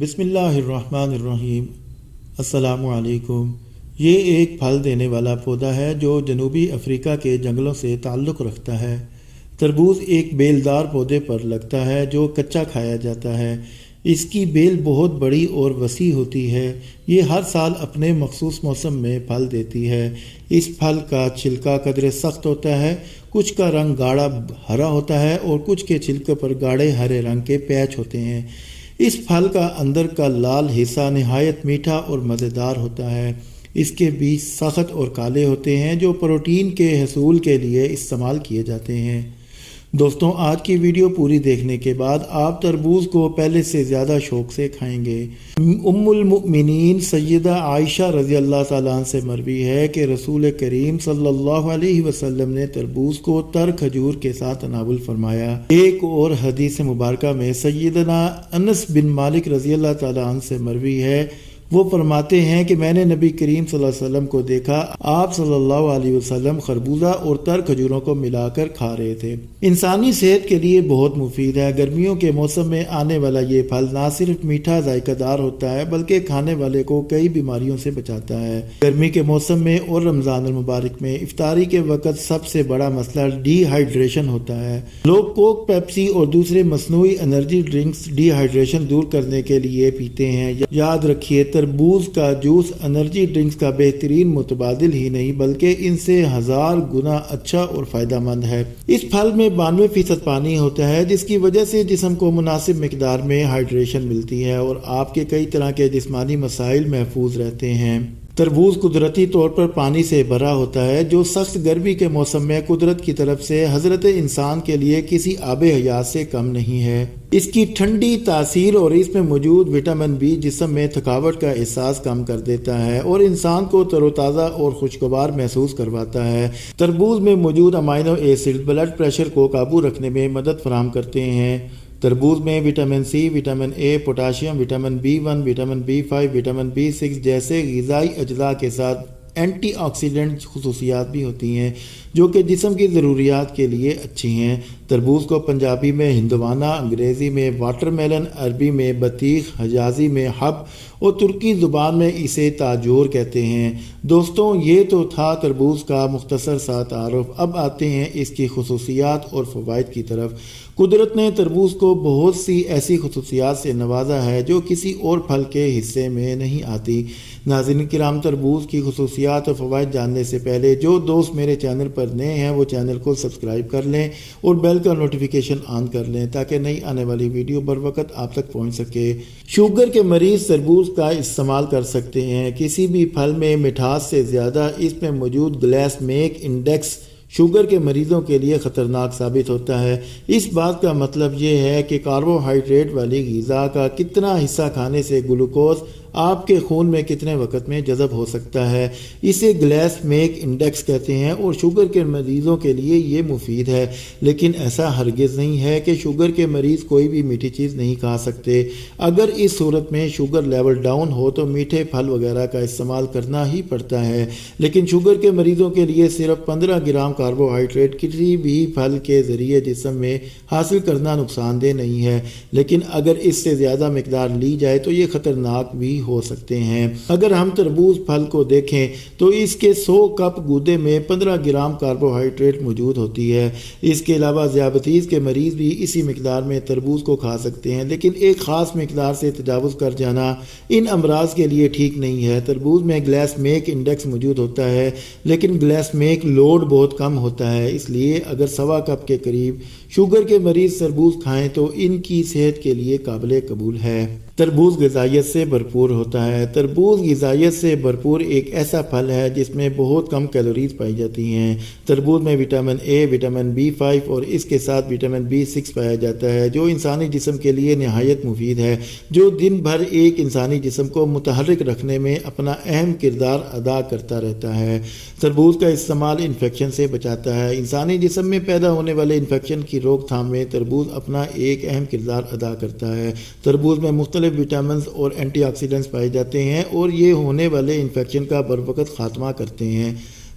بسم اللہ الرحمن الرحیم۔ السلام علیکم۔ یہ ایک پھل دینے والا پودا ہے جو جنوبی افریقہ کے جنگلوں سے تعلق رکھتا ہے۔ تربوز ایک بیلدار پودے پر لگتا ہے جو کچا کھایا جاتا ہے۔ اس کی بیل بہت بڑی اور وسیع ہوتی ہے۔ یہ ہر سال اپنے مخصوص موسم میں پھل دیتی ہے۔ اس پھل کا چھلکا قدرے سخت ہوتا ہے، کچھ کا رنگ گاڑھا ہرا ہوتا ہے اور کچھ کے چھلکے پر گاڑھے ہرے رنگ کے پیچ ہوتے ہیں۔ اس پھل کا اندر کا لال حصہ نہایت میٹھا اور مزیدار ہوتا ہے۔ اس کے بیج سخت اور کالے ہوتے ہیں جو پروٹین کے حصول کے لیے استعمال کیے جاتے ہیں۔ دوستوں، آج کی ویڈیو پوری دیکھنے کے بعد آپ تربوز کو پہلے سے زیادہ شوق سے کھائیں گے۔ ام المؤمنین سیدہ عائشہ رضی اللہ تعالیٰ عنہ سے مروی ہے کہ رسول کریم صلی اللہ علیہ وسلم نے تربوز کو تر کھجور کے ساتھ تناول فرمایا۔ ایک اور حدیث مبارکہ میں سیدنا انس بن مالک رضی اللہ تعالیٰ عنہ سے مروی ہے، وہ فرماتے ہیں کہ میں نے نبی کریم صلی اللہ علیہ وسلم کو دیکھا، آپ صلی اللہ علیہ وسلم خربوزہ اور تر کھجوروں کو ملا کر کھا رہے تھے۔ انسانی صحت کے لیے بہت مفید ہے۔ گرمیوں کے موسم میں آنے والا یہ پھل نہ صرف میٹھا ذائقہ دار ہوتا ہے بلکہ کھانے والے کو کئی بیماریوں سے بچاتا ہے۔ گرمی کے موسم میں اور رمضان المبارک میں افطاری کے وقت سب سے بڑا مسئلہ ڈی ہائیڈریشن ہوتا ہے۔ لوگ کوک، پیپسی اور دوسرے مصنوعی انرجی ڈرنکس ڈی ہائیڈریشن دور کرنے کے لیے پیتے ہیں۔ یاد رکھیے، تربوز کا جوس انرجی ڈرنکس کا بہترین متبادل ہی نہیں بلکہ ان سے 1000 گنا اچھا اور فائدہ مند ہے۔ اس پھل میں 92% پانی ہوتا ہے جس کی وجہ سے جسم کو مناسب مقدار میں ہائیڈریشن ملتی ہے اور آپ کے کئی طرح کے جسمانی مسائل محفوظ رہتے ہیں۔ تربوز قدرتی طور پر پانی سے بھرا ہوتا ہے جو سخت گرمی کے موسم میں قدرت کی طرف سے حضرت انسان کے لیے کسی آب حیات سے کم نہیں ہے۔ اس کی ٹھنڈی تاثیر اور اس میں موجود وٹامن بی جسم میں تھکاوٹ کا احساس کم کر دیتا ہے اور انسان کو تر و تازہ اور خوشگوار محسوس کرواتا ہے۔ تربوز میں موجود امائنو ایسڈ بلڈ پریشر کو قابو رکھنے میں مدد فراہم کرتے ہیں۔ تربوز میں vitamin C, vitamin A, potassium, vitamin B1، vitamin B5، vitamin B6 جیسے غذائی اجزاء کے ساتھ اینٹی آکسیڈنٹ خصوصیات بھی ہوتی ہیں جو کہ جسم کی ضروریات کے لیے اچھی ہیں۔ تربوز کو پنجابی میں ہندوانہ، انگریزی میں واٹر میلن، عربی میں بطیخ، حجازی میں حب اور ترکی زبان میں اسے تاجور کہتے ہیں۔ دوستوں، یہ تو تھا تربوز کا مختصر سا تعارف۔ اب آتے ہیں اس کی خصوصیات اور فوائد کی طرف۔ قدرت نے تربوز کو بہت سی ایسی خصوصیات سے نوازا ہے جو کسی اور پھل کے حصے میں نہیں آتی۔ ناظرین کرام، تربوز کی خصوصیات اور فوائد جاننے سے پہلے جو دوست میرے چینل پر نئے ہیں وہ چینل کو سبسکرائب کر لیں اور بیل کا نوٹیفیکیشن آن کر لیں تاکہ نئی آنے والی ویڈیو بر وقت آپ تک پہنچ سکے۔ شوگر کے مریض تربوز کا استعمال کر سکتے ہیں۔ کسی بھی پھل میں مٹھاس سے زیادہ اس میں موجود گلائسیمیک انڈیکس شوگر کے مریضوں کے لیے خطرناک ثابت ہوتا ہے۔ اس بات کا مطلب یہ ہے کہ کاربوہائیڈریٹ والی غذا کا کتنا حصہ کھانے سے گلوکوز آپ کے خون میں کتنے وقت میں جذب ہو سکتا ہے، اسے گلائسیمیک انڈیکس کہتے ہیں اور شوگر کے مریضوں کے لیے یہ مفید ہے۔ لیکن ایسا ہرگز نہیں ہے کہ شوگر کے مریض کوئی بھی میٹھی چیز نہیں کھا سکتے۔ اگر اس صورت میں شوگر لیول ڈاؤن ہو تو میٹھے پھل وغیرہ کا استعمال کرنا ہی پڑتا ہے، لیکن شوگر کے مریضوں کے لیے صرف 15 گرام کاربوہائیڈریٹ کسی بھی پھل کے ذریعے جسم میں حاصل کرنا نقصان دہ نہیں ہے، لیکن اگر اس سے زیادہ مقدار لی جائے تو یہ خطرناک بھی ہو سکتے ہیں۔ اگر ہم تربوز پھل کو دیکھیں تو اس کے 100 کپ گودے میں 15 گرام کاربوہائیڈریٹ موجود ہوتی ہے۔ اس کے علاوہ ذیابیطس کے مریض بھی اسی مقدار میں تربوز کو کھا سکتے ہیں، لیکن ایک خاص مقدار سے تجاوز کر جانا ان امراض کے لیے ٹھیک نہیں ہے۔ تربوز میں گلائسیمیک انڈیکس موجود ہوتا ہے لیکن گلائسیمیک لوڈ بہت کم ہوتا ہے، اس لیے اگر 1.25 کپ کے قریب شوگر کے مریض تربوز کھائیں تو ان کی صحت کے لیے قابل قبول ہے۔ تربوز غذائیت سے بھرپور ہوتا ہے۔ تربوز غذائیت سے بھرپور ایک ایسا پھل ہے جس میں بہت کم کیلوریز پائی جاتی ہیں۔ تربوز میں وٹامن اے، وٹامن B5 اور اس کے ساتھ وٹامن B6 پایا جاتا ہے جو انسانی جسم کے لیے نہایت مفید ہے، جو دن بھر ایک انسانی جسم کو متحرک رکھنے میں اپنا اہم کردار ادا کرتا رہتا ہے۔ تربوز کا استعمال انفیکشن سے بچاتا ہے۔ انسانی جسم میں پیدا ہونے والے انفیکشن کی روک تھام میں تربوز اپنا ایک اہم کردار ادا کرتا ہے۔ تربوز میں مختلف وٹامنز اور اینٹی آکسیڈنٹس پائے جاتے ہیں اور یہ ہونے والے انفیکشن کا بروقت خاتمہ کرتے ہیں۔